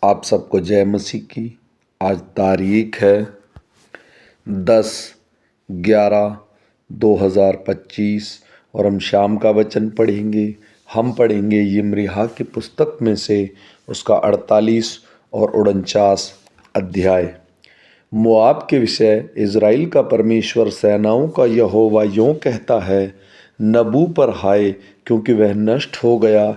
आप सबको जय मसीह की। आज तारीख है 10/11/2025 और हम शाम का वचन पढ़ेंगे। हम पढ़ेंगे यिर्मयाह की पुस्तक में से उसका 48 और 49 अध्याय। मोआब के विषय इज़राइल का परमेश्वर सेनाओं का यहोवा यों कहता है, नबू पर हाय, क्योंकि वह नष्ट हो गया।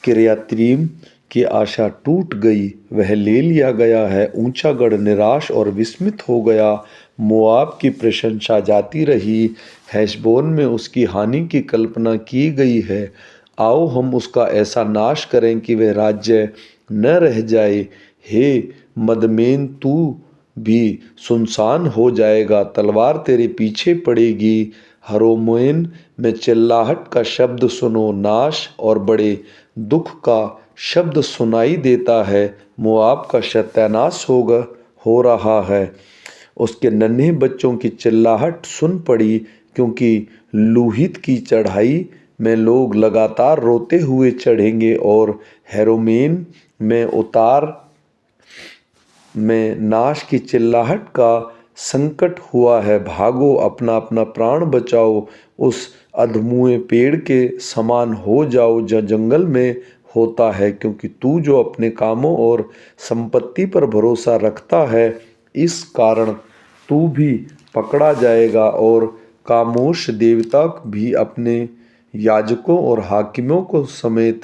किर्यतईम की आशा टूट गई, वह ले लिया गया है। ऊंचा गढ़ निराश और विस्मित हो गया। मोआब की प्रशंसा जाती रही, हेशबोन में उसकी हानि की कल्पना की गई है। आओ हम उसका ऐसा नाश करें कि वह राज्य न रह जाए। हे मदमेन, तू भी सुनसान हो जाएगा, तलवार तेरे पीछे पड़ेगी। हरोमेन में चिल्लाहट का शब्द सुनो, नाश और बड़े दुख का शब्द सुनाई देता है। मोआब का सत्यानाश हो रहा है। उसके नन्हे बच्चों की चिल्लाहट सुन पड़ी, क्योंकि लूहित की चढ़ाई में लोग लगातार रोते हुए चढ़ेंगे और हेरोमेन में उतार में नाश की चिल्लाहट का संकट हुआ है। भागो, अपना अपना प्राण बचाओ, उस अधमुए पेड़ के समान हो जाओ जो जंगल में होता है, क्योंकि तू जो अपने कामों और संपत्ति पर भरोसा रखता है, इस कारण तू भी पकड़ा जाएगा और कामोश देवता भी अपने याजकों और हाकिमों को समेत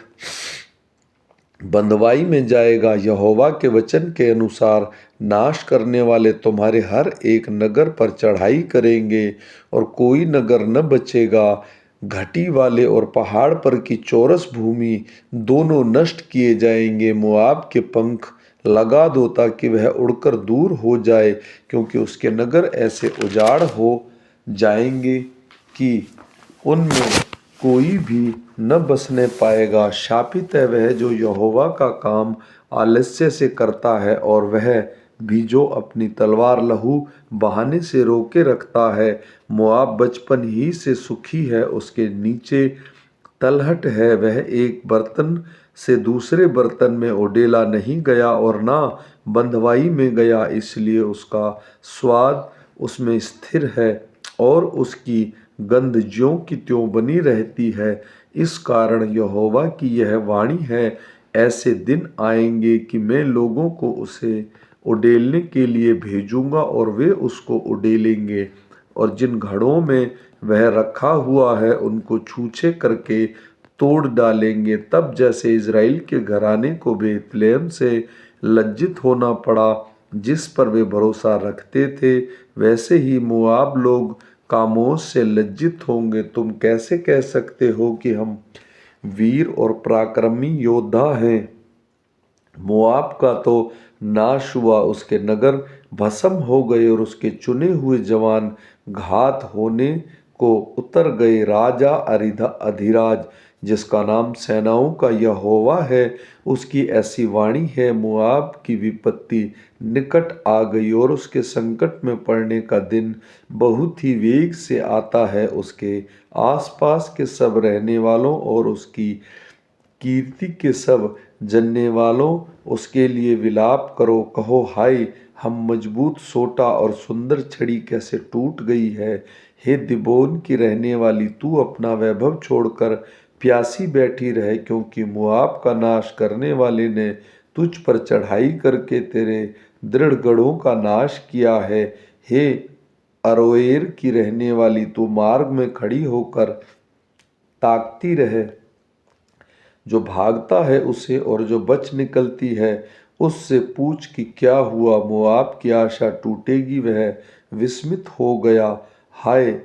बंधुआई में जाएगा। यहोवा के वचन के अनुसार नाश करने वाले तुम्हारे हर एक नगर पर चढ़ाई करेंगे और कोई नगर न बचेगा। घाटी वाले और पहाड़ पर की चौरस भूमि दोनों नष्ट किए जाएंगे। मोआब के पंख लगा दो ताकि वह उड़कर दूर हो जाए, क्योंकि उसके नगर ऐसे उजाड़ हो जाएंगे कि उनमें कोई भी न बसने पाएगा। शापित है वह जो यहोवा का काम आलस्य से करता है, और वह भी जो अपनी तलवार लहू बहाने से रोके रखता है। मोआब बचपन ही से सुखी है, उसके नीचे तलहट है। वह एक बर्तन से दूसरे बर्तन में उडेला नहीं गया और ना बंधुआई में गया, इसलिए उसका स्वाद उसमें स्थिर है और उसकी गंध ज्यों की त्यों बनी रहती है। इस कारण यहोवा की यह वाणी है, ऐसे दिन आएंगे कि मैं लोगों को उसे उडेलने के लिए भेजूंगा और वे उसको उडेलेंगे, और जिन घड़ों में वह रखा हुआ है उनको छूछे करके तोड़ डालेंगे। तब जैसे इज़राइल के घराने को बेतलेहम से लज्जित होना पड़ा, जिस पर वे भरोसा रखते थे, वैसे ही मोआब लोग कामोश से लज्जित होंगे। तुम कैसे कह सकते हो कि हम वीर और पराक्रमी योद्धा हैं? मोआब का तो नाश हुआ, उसके नगर भस्म हो गए और उसके चुने हुए जवान घात होने को उतर गए। राजा अधिराज, जिसका नाम सेनाओं का यहोवा है, उसकी ऐसी वाणी है, मोआब की विपत्ति निकट आ गई और उसके संकट में पड़ने का दिन बहुत ही वेग से आता है। उसके आसपास के सब रहने वालों और उसकी कीर्ति के सब जनने वालों उसके लिए विलाप करो। कहो, हाय, हम मजबूत सोटा और सुंदर छड़ी कैसे टूट गई है। हे दिबोन की रहने वाली, तू अपना वैभव छोड़कर प्यासी बैठी रहे, क्योंकि मोआब का नाश करने वाले ने तुझ पर चढ़ाई करके तेरे दृढ़ गढ़ों का नाश किया है। हे अरोएर की रहने वाली, तू मार्ग में खड़ी होकर ताकती रहे। जो भागता है उसे और जो बच निकलती है उससे पूछ कि क्या हुआ। मोआब की आशा टूटेगी, वह विस्मित हो गया। हाय,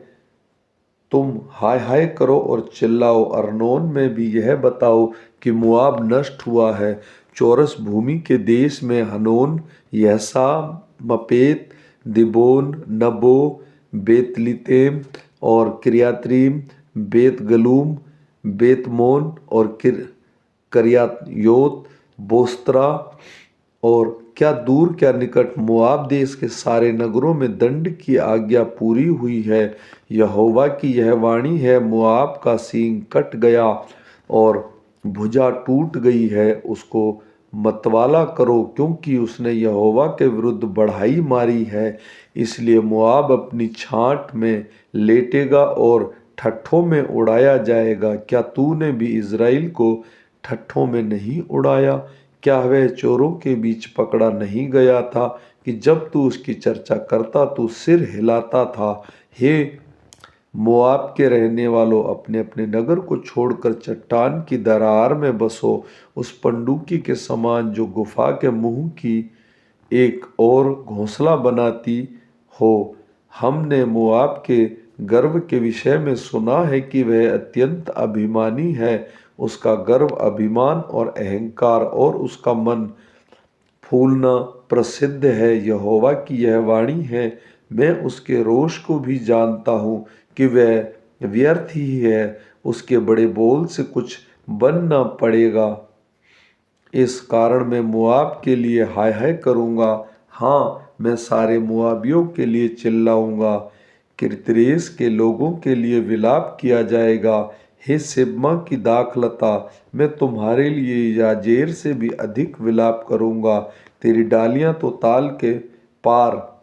तुम हाय हाय करो और चिल्लाओ। अर्नोन में भी यह बताओ कि मोआब नष्ट हुआ है। चौरस भूमि के देश में हनोन, यहसा, मपेत, दिबोन, नबो, बेतलितेम और किर्यतईम, बेतगलूम, बेतमोन और करियतयोत, बोस्त्रा और क्या दूर क्या निकट मोआब देश के सारे नगरों में दंड की आज्ञा पूरी हुई है। यहोवा की यह वाणी है, मोआब का सींग कट गया और भुजा टूट गई है, उसको मतवाला करो, क्योंकि उसने यहोवा के विरुद्ध बढ़ाई मारी है। इसलिए मोआब अपनी छाँट में लेटेगा और ठट्ठों में उड़ाया जाएगा। क्या तूने भी इज़राइल को ठट्ठों में नहीं उड़ाया? क्या वह चोरों के बीच पकड़ा नहीं गया था कि जब तू उसकी चर्चा करता तू सिर हिलाता था? हे मोआब के रहने वालों, अपने अपने नगर को छोड़कर चट्टान की दरार में बसो, उस पंडुकी के समान जो गुफा के मुंह की एक और घोंसला बनाती हो। हमने मोआब के गर्व के विषय में सुना है कि वह अत्यंत अभिमानी है। उसका गर्व, अभिमान और अहंकार और उसका मन फूलना प्रसिद्ध है। यहोवा की यह वाणी है, मैं उसके रोष को भी जानता हूँ कि वह व्यर्थ ही है, उसके बड़े बोल से कुछ बन न पड़ेगा। इस कारण मैं मोआब के लिए हाय हाय करूँगा, हाँ मैं सारे मोआबियों के लिए चिल्लाऊँगा। किर्तरेस के लोगों के लिए विलाप किया जाएगा। हे सिबमा की दाखलता, मैं तुम्हारे लिए याजेर से भी अधिक विलाप करूँगा। तेरी डालियाँ तो ताल के पार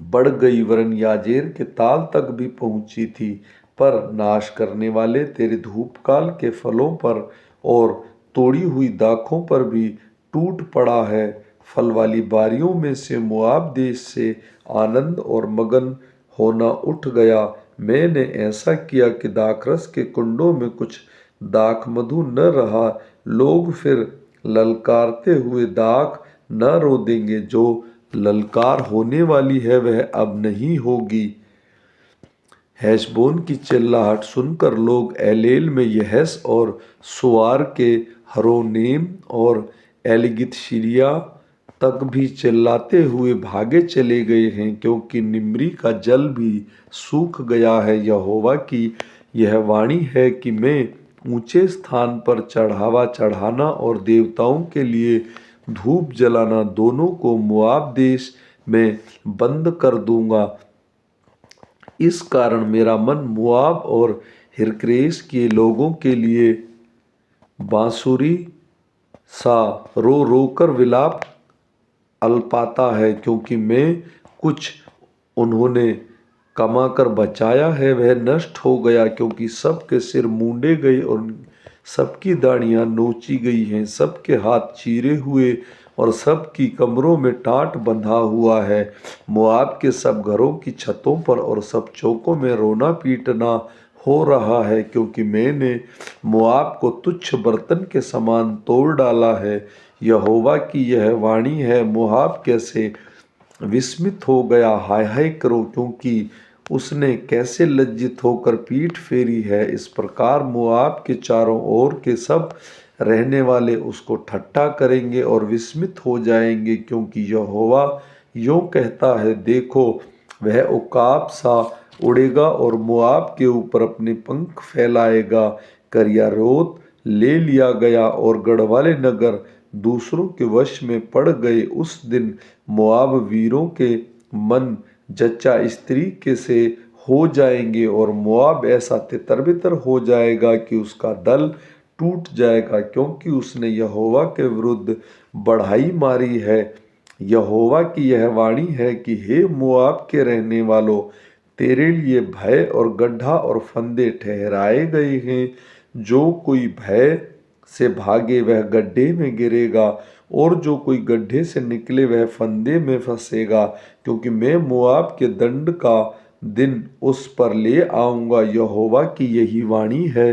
बढ़ गई, वरन याजेर के ताल तक भी पहुँची थी। पर नाश करने वाले तेरे धूपकाल के फलों पर और तोड़ी हुई दाखों पर भी टूट पड़ा है। फल वाली बारियों में से मोआब देश से आनंद और मगन होना उठ गया। मैंने ऐसा किया कि दाखरस के कुंडों में कुछ दाख मधु न रहा। लोग फिर ललकारते हुए दाख न रो देंगे, जो ललकार होने वाली है वह अब नहीं होगी। हेशबोन की चिल्लाहट सुनकर लोग एलेल में यहस और सुआर के हरोनेम और एलगितशिरिया तक भी चिल्लाते हुए भागे चले गए हैं, क्योंकि निम्री का जल भी सूख गया है। यहोवा की यह वाणी है कि मैं ऊंचे स्थान पर चढ़ावा चढ़ाना और देवताओं के लिए धूप जलाना दोनों को मोआब देश में बंद कर दूंगा। इस कारण मेरा मन मोआब और हिरक्रेस के लोगों के लिए बांसुरी सा रो रो कर विलाप अलपाता है, क्योंकि मैं कुछ उन्होंने कमाकर बचाया है वह नष्ट हो गया, क्योंकि सबके सिर मूंडे गए और सबकी दाढ़ियाँ नोची गई हैं। सबके हाथ चीरे हुए और सबकी कमरों में टाट बंधा हुआ है। मोआब के सब घरों की छतों पर और सब चौकों में रोना पीटना हो रहा है, क्योंकि मैंने मोआब को तुच्छ बर्तन के समान तोड़ डाला है। यहोवा की यह वाणी है, मोआब कैसे विस्मित हो गया, हाय हाय करो, क्योंकि उसने कैसे लज्जित होकर पीठ फेरी है। इस प्रकार मोआब के चारों ओर के सब रहने वाले उसको ठट्ठा करेंगे और विस्मित हो जाएंगे, क्योंकि यहोवा यूँ कहता है, देखो वह उकाब सा उड़ेगा और मोआब के ऊपर अपने पंख फैलाएगा। करियारोत ले लिया गया और गढ़वाले नगर दूसरों के वश में पड़ गए। उस दिन मोआब वीरों के मन जच्चा स्त्री के से हो जाएंगे और मोआब ऐसा तितर-बितर हो जाएगा कि उसका दल टूट जाएगा, क्योंकि उसने यहोवा के विरुद्ध बढ़ाई मारी है। यहोवा की यह वाणी है कि हे मोआब के रहने वालों, तेरे लिए भय और गड्ढा और फंदे ठहराए गए हैं। जो कोई भय से भागे वह गड्ढे में गिरेगा, और जो कोई गड्ढे से निकले वह फंदे में फंसेगा, क्योंकि मैं मोआब के दंड का दिन उस पर ले आऊँगा। यहोवा की यही वाणी है।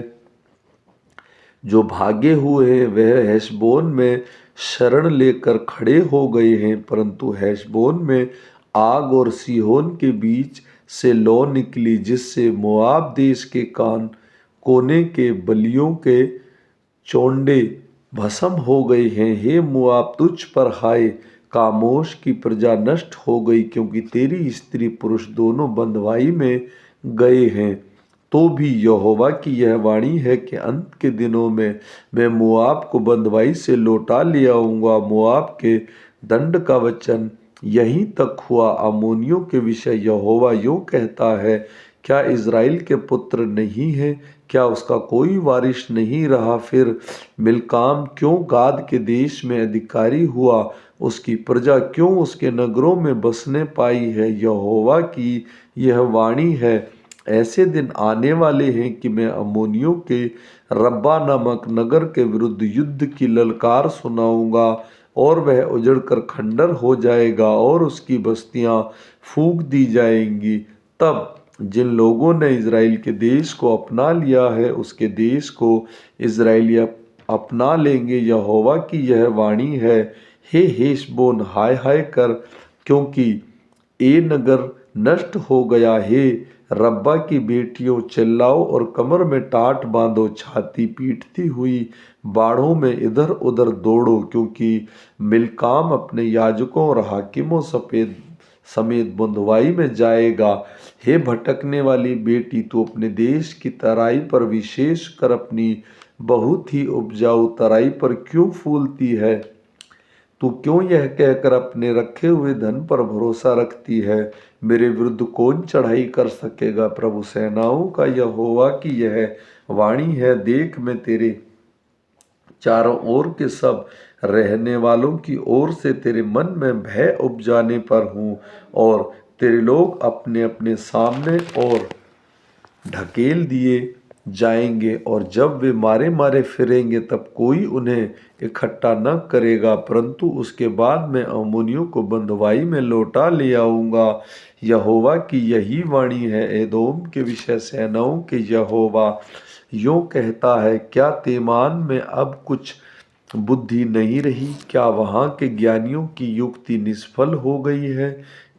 जो भागे हुए हैं वह हेशबोन में शरण लेकर खड़े हो गए हैं, परंतु हेशबोन में आग और सीहोन के बीच से लौ निकली, जिससे मोआब देश के कोने के बलियों के चोंडे भस्म हो गए हैं। हे मोआब, तुझ पर हाय, कामोश की प्रजा नष्ट हो गई, क्योंकि तेरी स्त्री पुरुष दोनों बंधुआई में गए हैं। तो भी यहोवा की यह वाणी है कि अंत के दिनों में मैं मोआब को बंधुआई से लौटा ले आऊँगा। मोआब के दंड का वचन यहीं तक हुआ। अम्मोनियों के विषय यहोवा यूँ कहता है क्या इज़राइल के पुत्र नहीं हैं? क्या उसका कोई वारिस नहीं रहा? फिर मिल्काम क्यों गाद के देश में अधिकारी हुआ? उसकी प्रजा क्यों उसके नगरों में बसने पाई है? यहोवा की यह वाणी है, ऐसे दिन आने वाले हैं कि मैं अम्मोनियों के रब्बा नामक नगर के विरुद्ध युद्ध की ललकार सुनाऊंगा, और वह उजड़कर खंडर हो जाएगा और उसकी बस्तियां फूंक दी जाएंगी। तब जिन लोगों ने इज़राइल के देश को अपना लिया है, उसके देश को इज़राइली अपना लेंगे। यहोवा की यह वाणी है, हे हेशबोन, हाय हाय कर, क्योंकि ए नगर नष्ट हो गया है। रब्बा की बेटियों, चिल्लाओ और कमर में टाट बांधो, छाती पीटती हुई बाड़ों में इधर उधर दौड़ो, क्योंकि मिल्काम अपने याजकों और हाकिमों समेत बंधुआई में जाएगा। हे भटकने वाली बेटी, तू अपने देश की तराई पर, विशेष कर अपनी बहुत ही उपजाऊ तराई पर क्यों फूलती है? तू क्यों यह कहकर अपने रखे हुए धन पर भरोसा रखती है? मेरे विरुद्ध कौन चढ़ाई कर सकेगा? प्रभु सेनाओं का यहोवा की यह वाणी है, देख मैं तेरे चारों ओर के सब रहने वालों की ओर से तेरे मन में भय उपजाने पर हूँ, और तेरे लोग अपने अपने सामने और ढकेल दिए जाएंगे, और जब वे मारे मारे फिरेंगे तब कोई उन्हें इकट्ठा न करेगा। परंतु उसके बाद मैं अम्मोनियों को बंधुआई में लौटा ले आऊँगा। यहोवा की यही वाणी है। एदोम के विषय सेनाओं के यहोवा यूँ कहता है, क्या तेमान में अब कुछ बुद्धि नहीं रही? क्या वहाँ के ज्ञानियों की युक्ति निष्फल हो गई है?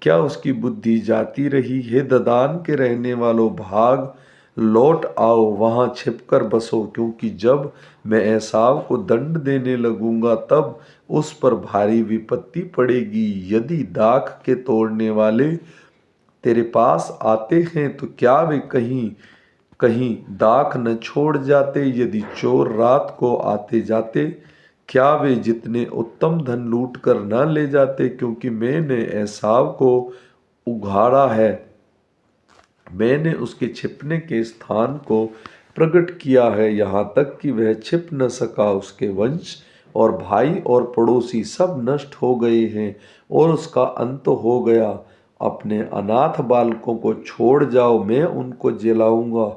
क्या उसकी बुद्धि जाती रही है? ददान के रहने वालों, भाग लौट आओ, वहाँ छिपकर बसो, क्योंकि जब मैं एसाव को दंड देने लगूंगा तब उस पर भारी विपत्ति पड़ेगी। यदि दाख के तोड़ने वाले तेरे पास आते हैं तो क्या वे कहीं कहीं दाख न छोड़ जाते? यदि चोर रात को आते जाते, क्या वे जितने उत्तम धन लूट कर न ले जाते? क्योंकि मैंने एसाव को उघाड़ा है, मैंने उसके छिपने के स्थान को प्रकट किया है, यहाँ तक कि वह छिप न सका। उसके वंश और भाई और पड़ोसी सब नष्ट हो गए हैं और उसका अंत हो गया। अपने अनाथ बालकों को छोड़ जाओ, मैं उनको जिलाऊंगा,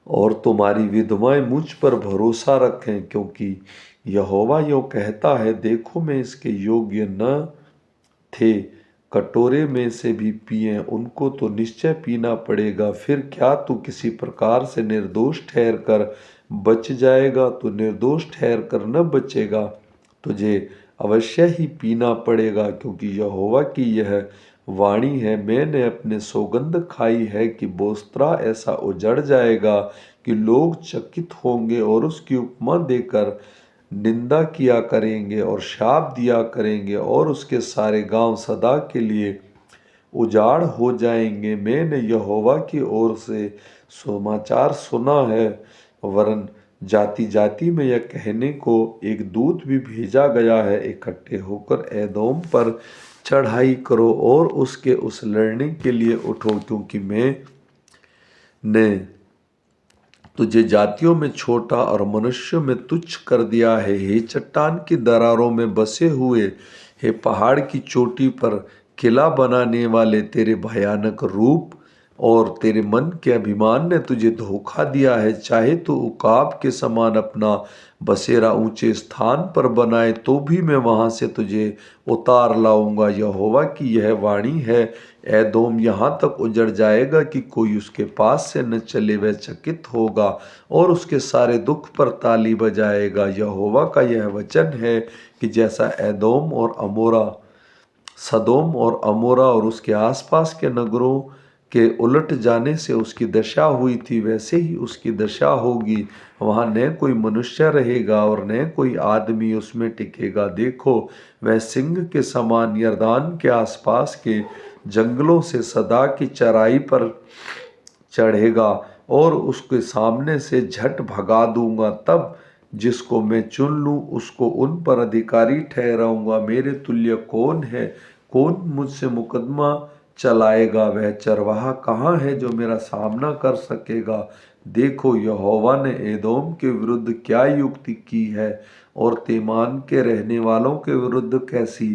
और तुम्हारी विधवाएं मुझ पर भरोसा रखें, क्योंकि यहोवा यूँ कहता है, देखो मैं इसके योग्य न थे कटोरे में से भी पिए, उनको तो निश्चय पीना पड़ेगा। फिर क्या तू किसी प्रकार से निर्दोष ठहर कर बच जाएगा? तू निर्दोष ठहर कर न बचेगा, तुझे अवश्य ही पीना पड़ेगा, क्योंकि यहोवा की यह वाणी है। मैंने अपने सौगंध खाई है कि बोस्त्रा ऐसा उजड़ जाएगा कि लोग चकित होंगे और उसकी उपमा देकर निंदा किया करेंगे और शाप दिया करेंगे, और उसके सारे गांव सदा के लिए उजाड़ हो जाएंगे। मैंने यहोवा की ओर से समाचार सुना है, वरन जाति जाति में यह कहने को एक दूत भी भेजा गया है, इकट्ठे होकर एदोम पर चढ़ाई करो और उसके उस लड़ने के लिए उठो, क्योंकि मैंने तुझे जातियों में छोटा और मनुष्यों में तुच्छ कर दिया है। हे चट्टान की दरारों में बसे हुए, हे पहाड़ की चोटी पर किला बनाने वाले, तेरे भयानक रूप और तेरे मन के अभिमान ने तुझे धोखा दिया है। चाहे तो उकाब के समान अपना बसेरा ऊंचे स्थान पर बनाए, तो भी मैं वहां से तुझे उतार लाऊंगा। यहोवा की यह वाणी है, एदोम यहाँ तक उजड़ जाएगा कि कोई उसके पास से न चले। वह चकित होगा और उसके सारे दुख पर ताली बजाएगा। यहोवा का यह वचन है कि जैसा एदोम और अमोरा, सदोम और अमोरा और उसके आसपास के नगरों के उलट जाने से उसकी दशा हुई थी, वैसे ही उसकी दशा होगी। वहाँ न कोई मनुष्य रहेगा और न कोई आदमी उसमें टिकेगा। देखो, वह सिंह के समान यरदान के आसपास के जंगलों से सदा की चराई पर चढ़ेगा, और उसके सामने से झट भगा दूंगा। तब जिसको मैं चुन लूँ उसको उन पर अधिकारी ठहराऊंगा। मेरे तुल्य कौन है? कौन मुझसे मुकदमा चलाएगा। वह चरवाहा कहाँ है जो मेरा सामना कर सकेगा। देखो यहोवा ने एदोम के विरुद्ध क्या युक्ति की है और तेमान के रहने वालों के विरुद्ध कैसी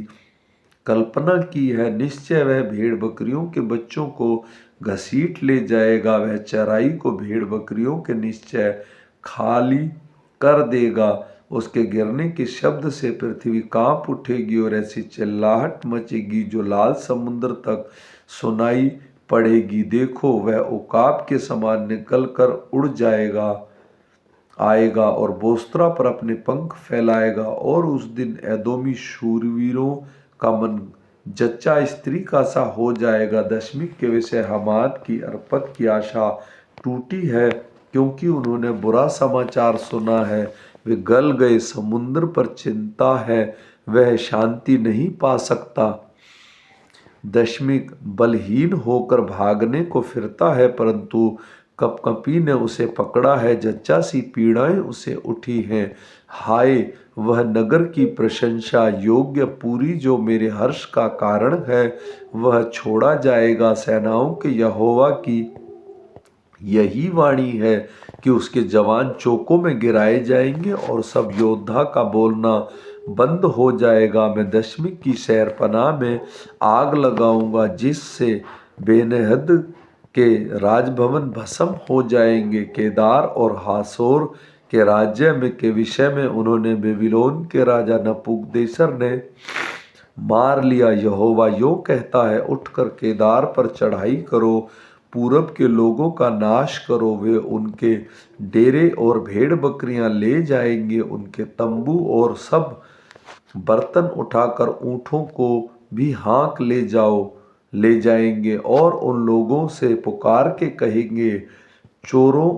कल्पना की है। निश्चय वह भेड़ बकरियों के बच्चों को घसीट ले जाएगा। वह चराई को भेड़ बकरियों के निश्चय खाली कर देगा। उसके गिरने के शब्द से पृथ्वी कांप उठेगी और ऐसी चिल्लाहट मचेगी जो लाल समुद्र तक सुनाई पड़ेगी। देखो वह उकाब के समान निकल कर उड़ आएगा और बोस्त्रा पर अपने पंख फैलाएगा। और उस दिन एदोमी शूरवीरों का मन जच्चा स्त्री का सा हो जाएगा। दशमिक के विषय हमाद की अर्पक की आशा टूटी है, क्योंकि उन्होंने बुरा समाचार सुना है। वे गल गए, समुद्र पर चिंता है, वह शांति नहीं पा सकता। दशमिक बलहीन होकर भागने को फिरता है, परंतु कपकपी ने उसे पकड़ा है। जच्चा सी पीड़ाएं उसे उठी हैं। हाय वह नगर की प्रशंसा योग्य पूरी जो मेरे हर्ष का कारण है, वह छोड़ा जाएगा। सेनाओं के यहोवा की यही वाणी है कि उसके जवान चौकों में गिराए जाएंगे और सब योद्धा का बोलना बंद हो जाएगा। मैं दशमिक की शहरपनाह में आग लगाऊंगा, जिससे बेनहद के राजभवन भस्म हो जाएंगे। केदार और हासोर के राज्य में के विषय में उन्होंने बेबीलोन के राजा नबूकदनेस्सर ने मार लिया। यहोवा यूं कहता है, उठकर केदार पर चढ़ाई करो, पूरब के लोगों का नाश करो। वे उनके डेरे और भेड़ बकरियां ले जाएंगे, उनके तंबू और सब बर्तन उठाकर ऊँटों को भी हाँक ले जाएंगे और उन लोगों से पुकार के कहेंगे, चोरों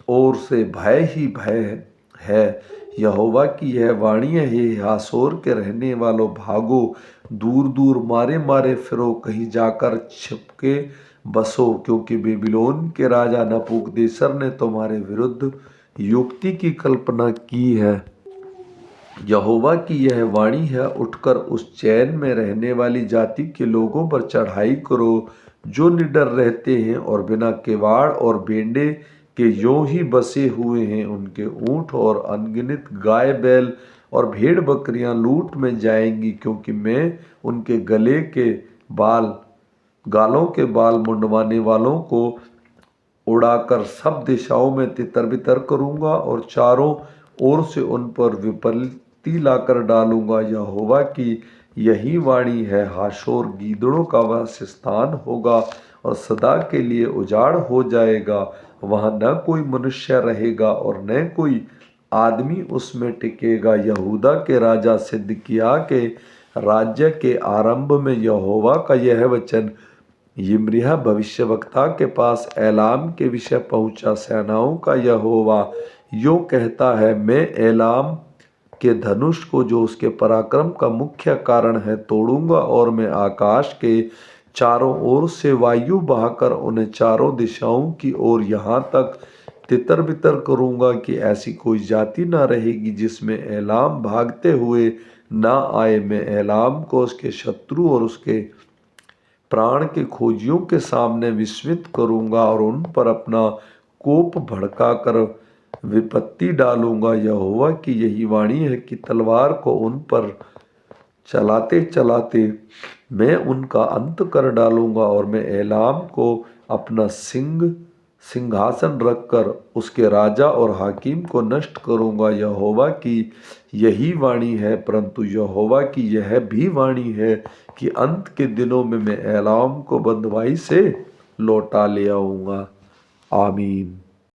ओर से भय ही भय है। यहोवा की यह वाणी है, हे हासोर के रहने वालों, भागो, दूर दूर मारे मारे फिरो, कहीं जाकर छिपके बसो, क्योंकि बेबीलोन के राजा नबूकदनेस्सर ने तुम्हारे विरुद्ध युक्ति की कल्पना की है। यहोवा की यह वाणी है, उठकर उस चैन में रहने वाली जाति के लोगों पर चढ़ाई करो जो निडर रहते हैं और बिना किवाड़ और बेंडे के यों ही बसे हुए हैं। उनके ऊँट और अनगिनत गाय बैल और भेड़ बकरियां लूट में जाएंगी, क्योंकि मैं उनके गालों के बाल मुंडवाने वालों को उड़ाकर सब दिशाओं में तितर बितर करूंगा और चारों ओर से उन पर विपत्ति लाकर डालूंगा। यहोवा की यही वाणी है, हासोर गीदड़ों का वासस्थान होगा और सदा के लिए उजाड़ हो जाएगा। वहां न कोई मनुष्य रहेगा और न कोई आदमी उसमें टिकेगा। यहूदा के राजा सिदकिय्याह के राज्य के आरंभ में यहोवा का यह वचन यिर्मयाह भविष्यवक्ता के पास एलाम के विषय पहुंचा। सेनाओं का यहोवा यूं कहता है, मैं एलाम के धनुष को जो उसके पराक्रम का मुख्य कारण है तोड़ूंगा और मैं आकाश के चारों ओर से वायु बहाकर उन्हें चारों दिशाओं की ओर यहाँ तक तितर बितर करूंगा कि ऐसी कोई जाति ना रहेगी जिसमें एलाम भागते हुए ना आए। मैं एलाम को उसके शत्रु और उसके प्राण के खोजियों के सामने विस्मित करूंगा और उन पर अपना कोप भड़काकर विपत्ति डालूंगा। यहोवा की यही वाणी है कि तलवार को उन पर चलाते चलाते मैं उनका अंत कर डालूंगा और मैं एलाम को अपना सिंहासन रखकर उसके राजा और हाकिम को नष्ट करूंगा। यहोवा की यही वाणी है, परंतु यहोवा की यह भी वाणी है कि अंत के दिनों में मैं एलाम को बंधुआई से लौटा ले आऊंगा। आमीन।